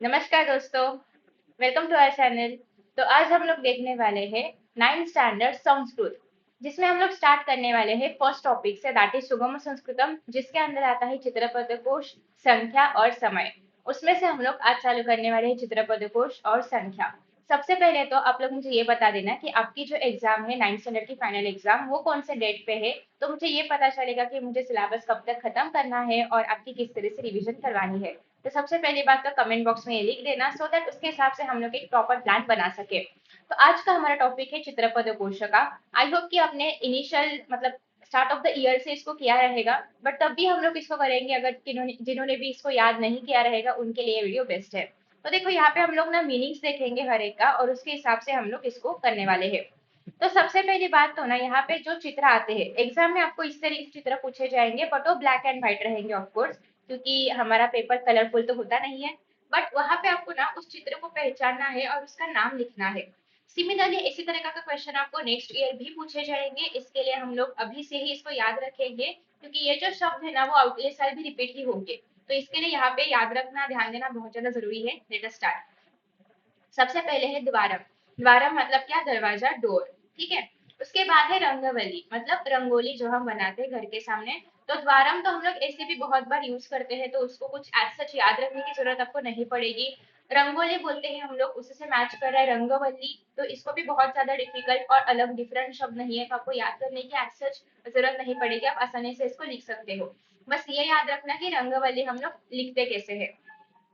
नमस्कार दोस्तों, welcome to our channel. तो आज हम लोग देखने वाले हैं 9th स्टैंडर्ड संस्कृत, जिसमें हम लोग स्टार्ट करने वाले हैं फर्स्ट टॉपिक से, दैट इज सुगम संस्कृतम, जिसके अंदर आता है चित्रपद कोश, संख्या और समय। उसमें से हम लोग आज चालू करने वाले हैं चित्रपद कोश और संख्या। सबसे पहले तो आप लोग मुझे ये बता देना कि आपकी जो एग्जाम है 9th स्टैंडर्ड की फाइनल एग्जाम, वो कौन से डेट पे है। तो मुझे ये पता चलेगा कि मुझे सिलेबस कब तक खत्म करना है और आपकी किस तरह से रिवीजन करवानी है। तो सबसे पहली बात तो कमेंट बॉक्स में ये लिख देना, सो दैट उसके हिसाब से हम लोग एक प्रॉपर प्लान बना सके। तो आज का हमारा टॉपिक है चित्रपद कोश का। आई होप कि आपने इनिशियल मतलब स्टार्ट ऑफ द ईयर से इसको किया रहेगा, बट तब भी हम लोग इसको करेंगे। अगर जिन्होंने भी इसको याद नहीं किया रहेगा उनके लिए वीडियो बेस्ट है। तो देखो यहाँ पे हम लोग ना मीनिंग्स देखेंगे हर एक का, और उसके हिसाब से हम लोग इसको करने वाले हैं। तो सबसे पहली बात तो ना, यहाँ पे जो चित्र आते हैं एग्जाम में, आपको इस तरीके से चित्र पूछे जाएंगे, बट वो ब्लैक एंड व्हाइट रहेंगे ऑफकोर्स, क्योंकि हमारा पेपर कलरफुल तो होता नहीं है। बट वहां पे आपको ना उस चित्र को पहचानना है और उसका नाम लिखना है। सिमिलरली इसी तरह का क्वेश्चन आपको नेक्स्ट ईयर भी पूछे जाएंगे। इसके लिए हम लोग अभी से ही इसको याद रखेंगे, क्योंकि ये जो शब्द है ना वो अगले साल भी रिपीट ही होंगे। तो इसके लिए यहाँ पे याद रखना, ध्यान देना बहुत ज्यादा जरूरी है। Let us start. सबसे पहले है द्वारम। द्वारम मतलब क्या? दरवाजा, डोर। ठीक है। उसके बाद है रंगवली, मतलब रंगोली जो हम बनाते हैं घर के सामने। तो द्वारम तो हम लोग ऐसे भी बहुत बार यूज करते हैं, तो उसको कुछ एज सच याद रखने की जरूरत आपको नहीं पड़ेगी। रंगोली बोलते हैं हम लोग, उससे मैच कर रहा है रंगवली। तो इसको भी बहुत ज्यादा डिफिकल्ट और अलग डिफरेंट शब्द नहीं है, तो आपको याद करने की एज सच जरूरत नहीं पड़ेगी, आप आसानी से इसको लिख सकते हो। बस ये याद रखना कि रंगवली हम लोग लिखते कैसे है।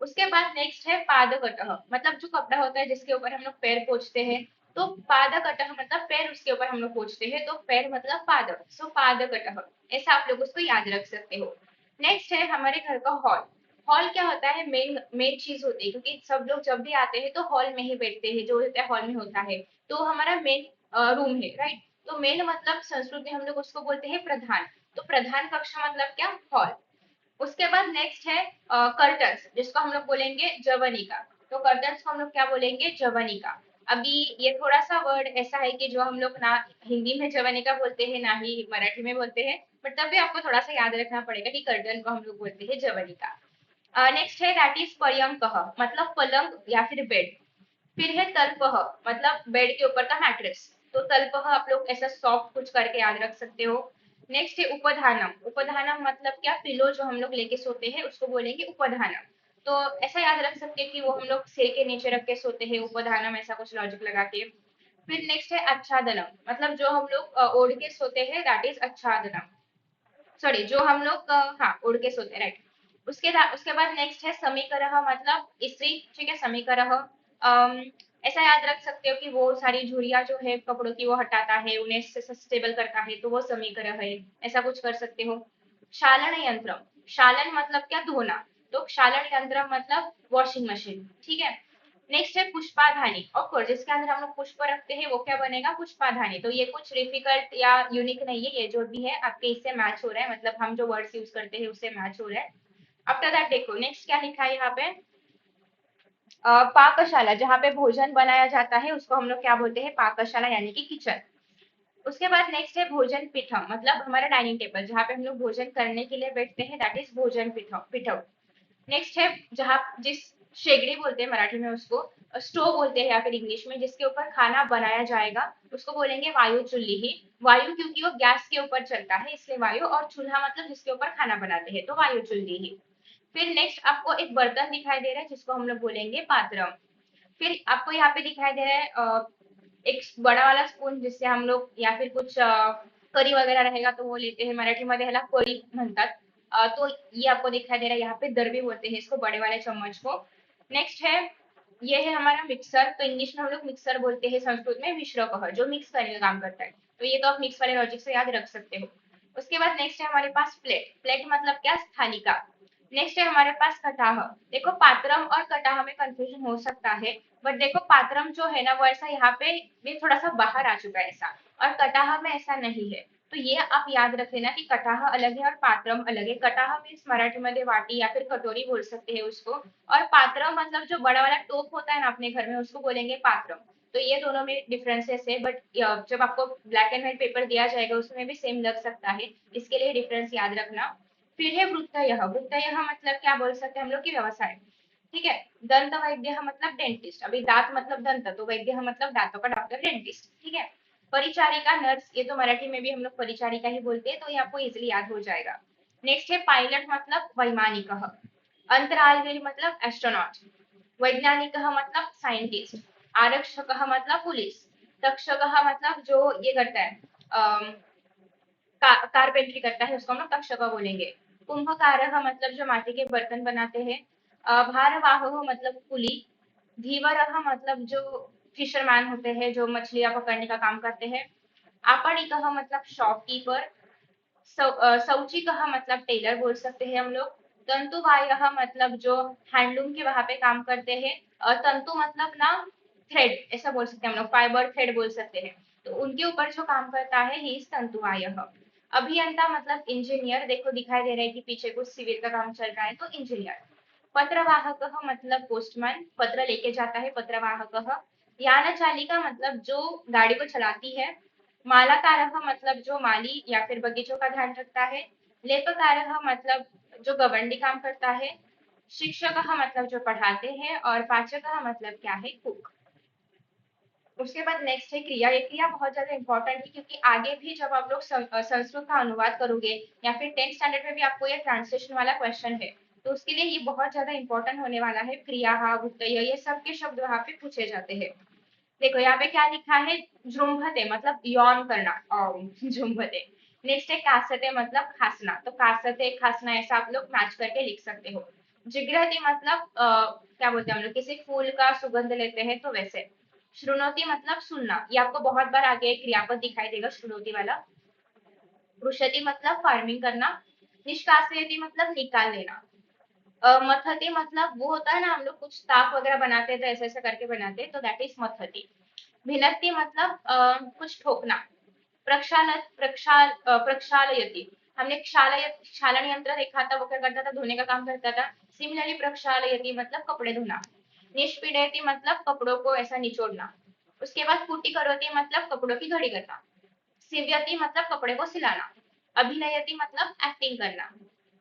उसके बाद नेक्स्ट है पादकटह, मतलब जो कपड़ा होता है जिसके ऊपर हम लोग पैर पोछते हैं। तो पादकटह मतलब पैर उसके ऊपर हम लोग पोछते हैं, तो पैर मतलब पाद, सो पादकटह। ऐसा आप लोग उसको याद रख सकते हो। नेक्स्ट है हमारे घर का हॉल। हॉल क्या होता है? मेन मेन चीज होती है, क्योंकि सब लोग जब भी आते हैं तो हॉल में ही बैठते हैं, जो होता है हॉल में होता है। तो हमारा मेन रूम है, राइट। तो मेन मतलब संस्कृत में हम लोग उसको बोलते हैं प्रधान। तो प्रधान कक्षा मतलब क्या? हॉल। उसके बाद नेक्स्ट है कर्टन्स, जिसको हम लोग बोलेंगे जवनिका। तो कर्टन्स को हम लोग क्या बोलेंगे? जवनिका। अभी ये थोड़ा सा वर्ड ऐसा है कि जो हम लोग ना हिंदी में जवनिका बोलते हैं ना ही मराठी में बोलते हैं, बट तब भी आपको थोड़ा सा याद रखना पड़ेगा कि कर्टन को हम लोग बोलते हैं जवनिका। नेक्स्ट है दैट इज पर्यंकः, मतलब पलंग या फिर बेड। फिर है तलपह, मतलब बेड के ऊपर का मैट्रेस। तो तलपह आप लोग ऐसा सॉफ्ट कुछ करके याद रख सकते हो। नेक्स्ट है उपधानम। उपधानम मतलब क्या? पिलो जो हम लोग लेके सोते हैं उसको बोलेंगे उपधानम। तो ऐसा याद रख सकते हैं कि वो हम लोग सिर के नीचे रख के सोते हैं, उपधानम, ऐसा कुछ लॉजिक लगा के। फिर नेक्स्ट है आच्छादनम, मतलब जो हम लोग ओढ़ के सोते हैं, दैट इज आच्छादनम। सॉरी, जो हम लोग हाँ ओढ़ के सोते हैं, राइट। उसके बाद नेक्स्ट है समीकरह, मतलब स्त्री। ठीक है, समीकरह। ऐसा याद रख सकते हो कि वो सारी झुर्रियां जो है कपड़ों की वो हटाता है, उन्हें स्टेबल करता है, तो वो समीकरह है। ऐसा कुछ कर सकते हो। क्षालन यंत्र। क्षालन मतलब क्या? धोना। तो क्षालन यंत्र मतलब वॉशिंग मशीन। ठीक है। नेक्स्ट है पुष्पाधानी। ऑफकोर्स जिसके अंदर हम लोग पुष्प रखते हैं वो क्या बनेगा? पुष्पाधानी। तो ये कुछ डिफिकल्ट या यूनिक नहीं है, ये जो भी है आपके इससे मैच हो रहा है, मतलब हम जो वर्ड्स यूज करते हैं उससे मैच हो रहा है। आफ्टर दैट देखो नेक्स्ट क्या लिखा है यहाँ पे। पाकशाला, जहाँ पे भोजन बनाया जाता है उसको हम लोग क्या बोलते हैं? पाकशाला, यानी कि किचन। उसके बाद नेक्स्ट है भोजन पीठम, मतलब हमारा डाइनिंग टेबल, जहाँ पे हम लोग भोजन करने के लिए बैठते हैं, दैट इज भोजन पीठम। नेक्स्ट है जहाँ जिस शेगड़ी बोलते हैं मराठी में उसको, स्टोव बोलते हैं या फिर इंग्लिश में, जिसके ऊपर खाना बनाया जाएगा उसको बोलेंगे वायु चुल्ली ही। वायु क्योंकि वो गैस के ऊपर चलता है इसलिए वायु, और चूल्हा मतलब जिसके ऊपर खाना बनाते हैं, तो वायु चुल्ली ही। फिर नेक्स्ट आपको एक बर्तन दिखाई दे रहा है जिसको हम लोग बोलेंगे पात्रम। फिर आपको यहाँ पे दिखाई दे रहा है एक बड़ा वाला स्पून, जिससे हम लोग या फिर कुछ करी वगैरह रहेगा तो वो लेते हैं, मराठी मध्ये ह्याला करी म्हणतात। तो ये आपको दिखाई दे रहा है, यहाँ पे दरबी बोलते हैं इसको, बड़े वाले चम्मच को। नेक्स्ट है, ये है हमारा मिक्सर। तो इंग्लिश में हम लोग मिक्सर बोलते हैं, संस्कृत में मिश्रकः, जो मिक्स करने का काम करता है। तो ये तो आप मिक्स वाले लॉजिक से याद रख सकते हो। उसके बाद नेक्स्ट है हमारे पास प्लेट। प्लेट मतलब क्या? स्थानिका। नेक्स्ट है हमारे पास कटाह। देखो पात्रम और कटाह में कंफ्यूजन हो सकता है, बट देखो पात्रम जो है ना वो ऐसा यहाँ पे भी थोड़ा सा बाहर आ चुका है ऐसा, और कटाह में ऐसा नहीं है। तो ये आप याद रख लेना कि कटाह अलग है और पात्रम अलग है। कटाह मीन्स मराठी में वाटी या फिर कटोरी बोल सकते हैं उसको, और पात्रम मतलब जो बड़ा वाला टोप होता है ना अपने घर में, उसको बोलेंगे पात्रम। तो ये दोनों में डिफरेंसेस है, बट जब आपको ब्लैक एंड व्हाइट पेपर दिया जाएगा उसमें भी सेम लग सकता है, इसके लिए डिफरेंस याद रखना। फिर है वृत्तयः। वृत्तयः मतलब क्या बोल सकते हैं हम लोग की? व्यवसाय। ठीक है। दंत वैद्य मतलब डेंटिस्ट, अभी दांत मतलब दंत, तो वैद्य मतलब दांतों का डॉक्टर, डेंटिस्ट। ठीक है। परिचारिका नर्स, ये तो मराठी में भी हम लोग परिचारिका ही बोलते हैं, तो ये आपको इजिली याद हो जाएगा। नेक्स्ट है पायलट मतलब वैमानिक, अंतरालवीर मतलब एस्ट्रोनॉट, वैज्ञानिक मतलब साइंटिस्ट, आरक्षक मतलब पुलिस, तक्षक मतलब जो ये करता है कारपेंट्री करता है, उसको हम लोग तक्षक बोलेंगे। कुंभकारः मतलब जो माटी के बर्तन बनाते हैं। भारवाहः मतलब कुली। धीवरः मतलब जो फिशरमैन होते हैं, जो मछलियां पकड़ने का काम करते हैं। आपणिकः मतलब शॉपकीपर। शौचिकः मतलब टेलर बोल सकते हैं हम लोग। तंतुवायः मतलब जो हैंडलूम के वहां पे काम करते हैं। तंतु मतलब ना थ्रेड, ऐसा बोल सकते हैं हम लोग, फाइबर थ्रेड बोल सकते हैं। तो उनके ऊपर जो काम करता है ही तंतुवायः। अभियंता मतलब इंजीनियर, देखो दिखाई दे रहा है कि पीछे कुछ सिविल का काम चल रहा है, तो इंजीनियर। पत्रवाहक मतलब पोस्टमैन, पत्र लेके जाता है पत्रवाहक। यान चालिका मतलब जो गाड़ी को चलाती है। मालाकारः मतलब जो माली या फिर बगीचों का ध्यान रखता है। लेपकारः मतलब जो गवर्नरी काम करता है। शिक्षकः मतलब जो पढ़ाते हैं, और पाचकः मतलब क्या है, कुक। उसके बाद नेक्स्ट है क्रिया। ये क्रिया बहुत ज्यादा इंपॉर्टेंट है, क्योंकि आगे भी जब आप लोग संस्कृत का अनुवाद करोगे, या फिर 10th स्टैंडर्ड में भी आपको ये ट्रांसलेशन वाला क्वेश्चन है, तो उसके लिए ये बहुत ज्यादा इंपॉर्टेंट होने वाला है। क्रिया, उत्तय, ये सब के शब्द वहां पे पूछे जाते हैं। देखो यहाँ पे क्या लिखा है, झुम्भते मतलब यौन करना, झुम्भते। नेक्स्ट है कासते मतलब खांसना, तो कासते खांसना ऐसा आप लोग मैच करके लिख सकते हो। जिग्रहती मतलब क्या बोलते हैं हम लोग, किसी फूल का सुगंध लेते हैं, तो वैसे। श्रुणोती मतलब सुनना, ये आपको बहुत बार आगे एक क्रियापद दिखाई देगा श्रुणोती वाला। रुशति मतलब फार्मिंग करना। निष्कासयति मतलब निकाल लेना। मथति मतलब वो होता है ना, हम लोग कुछ ताक वगैरह बनाते हैं तो ऐसे ऐसे करके बनाते हैं, तो दैट इज मथति। भिन्नति मतलब कुछ ठोकना। प्रक्षालयति, हमने क्षालन यंत्र देखा था, वो क्या करता था, धोने का काम करता था। सिमिलरली प्रक्षालयति मतलब कपड़े धोना। निष्पीडयति मतलब कपड़ों को ऐसा निचोड़ना। उसके बाद पुटी करोति मतलब कपड़ों की घड़ी करना। सिव्यति मतलब कपड़े को सिलाना। अभिनयति मतलब एक्टिंग करना।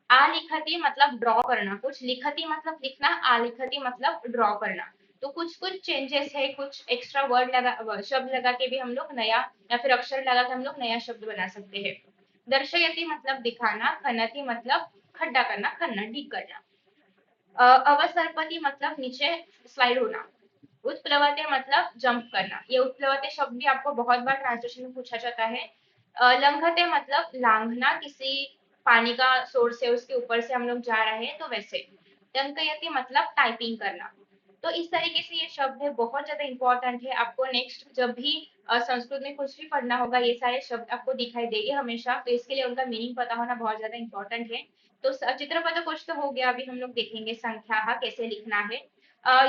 आलिखति मतलब ड्रॉ करना, कुछ लिखति मतलब लिखना, आलिखति मतलब ड्रॉ करना। तो कुछ कुछ चेंजेस है, कुछ एक्स्ट्रा वर्ड लगा, शब्द लगा के भी हम लोग नया, या फिर अक्षर लगा के हम लोग नया शब्द बना सकते हैं। दर्शयति मतलब दिखाना। खनति मतलब खड्डा करना, खनना, ठीक करना। अवसर्पति मतलब नीचे स्लाइड होना। उत्प्लवते मतलब जंप करना, ये उत्प्लवते शब्द भी आपको बहुत बार ट्रांसलेशन में पूछा जाता है। लंघते मतलब लांघना, किसी पानी का सोर्स है उसके ऊपर से हम लोग जा रहे हैं, तो वैसे। टंकयति मतलब टाइपिंग करना। तो इस तरीके से ये शब्द है, बहुत ज्यादा इंपॉर्टेंट है। आपको नेक्स्ट जब भी संस्कृत में कुछ भी पढ़ना होगा, ये सारे शब्द आपको दिखाई देंगे हमेशा, तो इसके लिए उनका मीनिंग पता होना बहुत ज्यादा इंपॉर्टेंट है। तो चित्रपद कोश तो हो गया, अभी हम लोग देखेंगे संख्या कैसे लिखना है।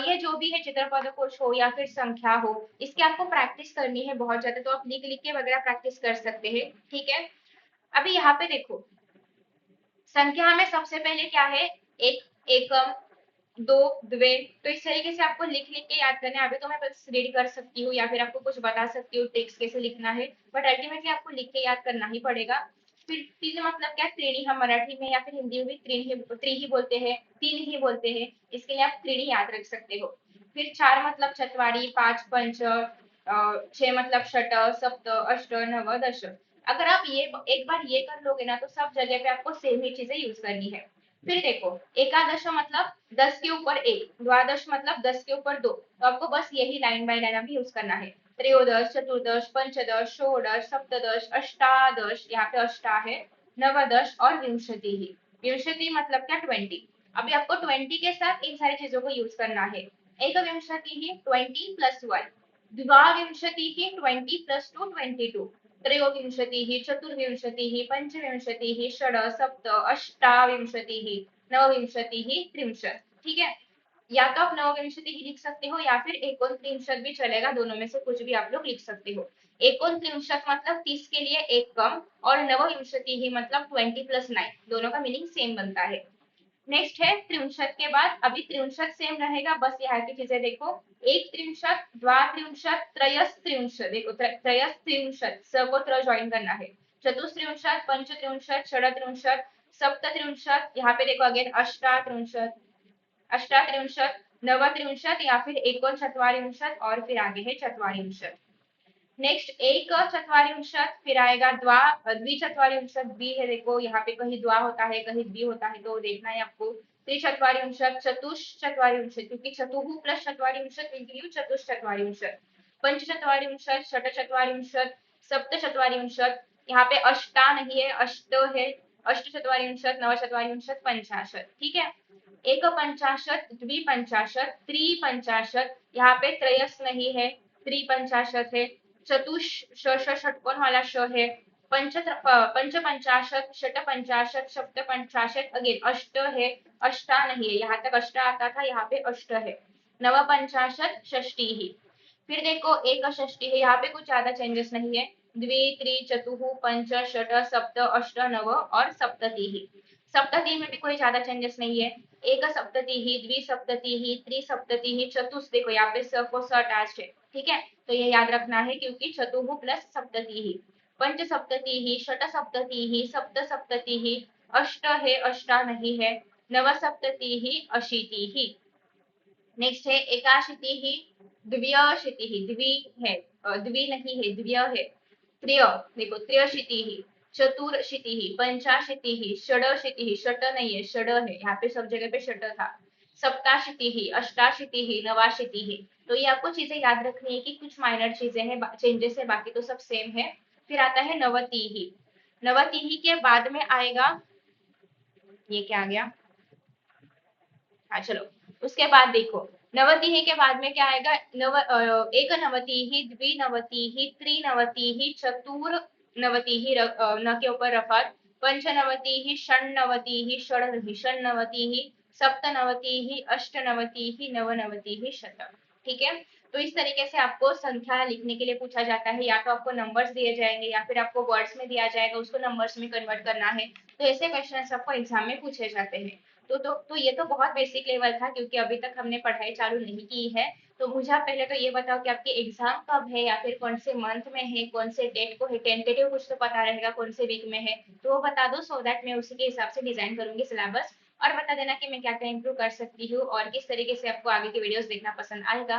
ये जो भी है, चित्रपद कोश हो या फिर संख्या हो, इसकी आपको प्रैक्टिस करनी है बहुत ज्यादा, तो आप लिख लिख के वगैरह प्रैक्टिस कर सकते हैं। ठीक है। अभी यहाँ पे देखो, संख्या में सबसे पहले क्या है, एक, एकम, दो, द्वे। तो इस तरीके से आपको लिख लिख के याद करना है। अभी तो मैं बस रीड कर सकती हूँ या फिर आपको कुछ बता सकती हूँ टेक्स्ट कैसे लिखना है, बट अल्टीमेटली आपको लिख के याद करना ही पड़ेगा। फिर तीन मतलब क्या, त्रीणी, हम मराठी में या फिर हिंदी में भी त्रि ही बोलते हैं, तीन ही बोलते हैं, इसके लिए आप त्रीणी याद रख सकते हो। फिर चार मतलब चतवारी, पांच पंच, छह मतलब षट, सप्त, अष्ट, नव, दश। अगर आप ये एक बार ये कर लोगे ना, तो सब जगह पे आपको सेम ही चीजें यूज करनी है। फिर देखो, एकादश मतलब 10 के ऊपर एक, द्वादश मतलब 10 के ऊपर दो, तो आपको बस यही लाइन बाय लाइन अभी यूज करना है। त्रयोदश, चतुर्दश, पंचदश, षोडश, सप्तदश, अष्टादश, यहाँ पे अष्टा है, नवदश और विंशति ही। विंशति मतलब क्या, 20। अभी आपको 20 के साथ इन सारी चीजों को यूज करना है। एक विंशति ही 20 प्लस 1, द्वाविंशति ही 20 प्लस 2, 22। त्रयोविंशतिः, चतुर्विंशतिः, पञ्चविंशतिः, षड्, सप्त, अष्टाविंशतिः, नवविंशतिः, त्रिंशत्। ठीक है। या तो आप नवविंशति ही लिख सकते हो, या फिर एकोनत्रिंशत् भी चलेगा, दोनों में से कुछ भी आप लोग लिख सकते हो। एकोनत्रिंशत् मतलब 30 के लिए एक कम, और नवविंशति ही मतलब 20 प्लस 9, दोनों का मीनिंग सेम बनता है। नेक्स्ट है त्रिंशत के बाद, अभी त्रिंशत सेम रहेगा, बस यहाँ की चीजें देखो। एक त्रिंशत, द्वात्रिंशत, त्रयस्त्रिंशत, देखो त्रयस्त्रिंशत, स को त्र ज्वाइन करना है। चतुस्त्रिंशत, पंचत्रिंशत, षड्त्रिंशत, सप्तत्रिंशत, यहाँ पे देखो अगेन अष्टात्रिंशत, अष्टात्रिंशत्, नवत्रिंशत् या फिर एकोनचत्वारिंशत् और फिर आगे है चत्वारिंशत्। नेक्स्ट एक चत्वारिंशत्, फिर आएगा द्विचत्वारिंशत्, बी है, देखो यहाँ पे कहीं द्वा होता है कहीं द्वि होता है तो देखना है आपको। त्रिचत्वारिंशत्, चतुश्चत्वारिंशत्, क्योंकि चतुः प्लस चत्वारिंशत् विल गिव यू चतुश्चत्वारिंशत्। पंचचत्वारिंशत्, षट्चत्वारिंशत्, सप्तचत्वारिंशत्, यहाँ पे अष्टा नहीं है, अष्ट है। अष्टचत्वारिंशत्, नवचत्वारिंशत्, पंचाशत्, ठीक है। एक पंचाशत्, द्विपंचाशत्, त्रिपंचाशत्, यहाँ पे त्रयस नहीं है, त्रिपंचाशत् है। चतुष षटकोण वाला श है। पंचपंचाशत्, षटपंचाशत्, सप्तपंचाशत्, अगेन अष्ट है, अष्टा नहीं है, यहाँ तक अष्ट आता था, यहाँ पे अष्ट है। नवपंचाशत्, षष्टी ही। फिर देखो एक षष्टी है, यहाँ पे कुछ ज्यादा चेंजेस नहीं है। द्वि, त्रि, चतुः, पंच, षट, सप्त, अष्ट, नव और सप्तति ही। सप्तति में भी कोई ज्यादा चेंजेस नहीं है। एक सप्तति ही, द्विसप्तति ही, त्रिसप्तति ही, चतुष, देखो यहाँ पे स को स अटैच्ड है, ठीक है, तो ये याद रखना है क्योंकि चतुः प्लस सप्तति ही। पंच सप्तति ही, षट सप्तति ही, सप्त सप्तति ही, अष्ट है, अष्टा नहीं है, नव सप्तति ही, अशीति ही। नेक्स्ट है एकाशीति ही, द्व्यशीति ही, द्वि है, द्वि नहीं है, द्व्य है। त्र्य, देखो त्र्यशीति ही, चतुर्शीति ही, पंचाशीति ही, षडशीति ही, षट नहीं है, षड है, यहाँ पे सब जगह पे षट था। सप्ताशीति ही, अष्टाशीति ही, नवाशीति ही। तो ये आपको चीजें याद रखनी है कि कुछ माइनर चीजें हैं, चेंजेस है, बाकी तो सब सेम है। फिर आता है नवती ही। नवती ही के बाद में आएगा, ये क्या आ गया, हाँ चलो, उसके बाद देखो नवती ही के बाद में क्या आएगा, एक नवती ही, द्विनवती ही, त्रिनवती ही, चतुर नवती ही, न के ऊपर रफत, पंचनवती ही, षण्णवती ही, षण्णवती ही, सप्तनवती ही, अष्टनवती ही, नवनवती ही, शत, ठीक है। तो इस तरीके से आपको संख्या लिखने के लिए पूछा जाता है, या तो आपको नंबर्स दिए जाएंगे या फिर आपको वर्ड्स में दिया जाएगा, उसको नंबर्स में कन्वर्ट करना है। तो ऐसे क्वेश्चन आपको एग्जाम में पूछे जाते हैं। तो ये तो बहुत बेसिक लेवल था, क्योंकि अभी तक हमने पढ़ाई चालू नहीं की है। तो मुझे आप पहले तो ये बताओ कि आपकी एग्जाम कब है, या फिर कौन से मंथ में है, कौन से डेट को है, टेंटेटिव कुछ तो पता रहेगा कौन से वीक में है, तो वो बता दो, सो दैट मैं उसी के हिसाब से डिजाइन करूंगी सिलेबस। और बता देना कि मैं क्या क्या इंप्रूव कर सकती हूँ और किस तरीके से आपको आगे की वीडियोस देखना पसंद आएगा।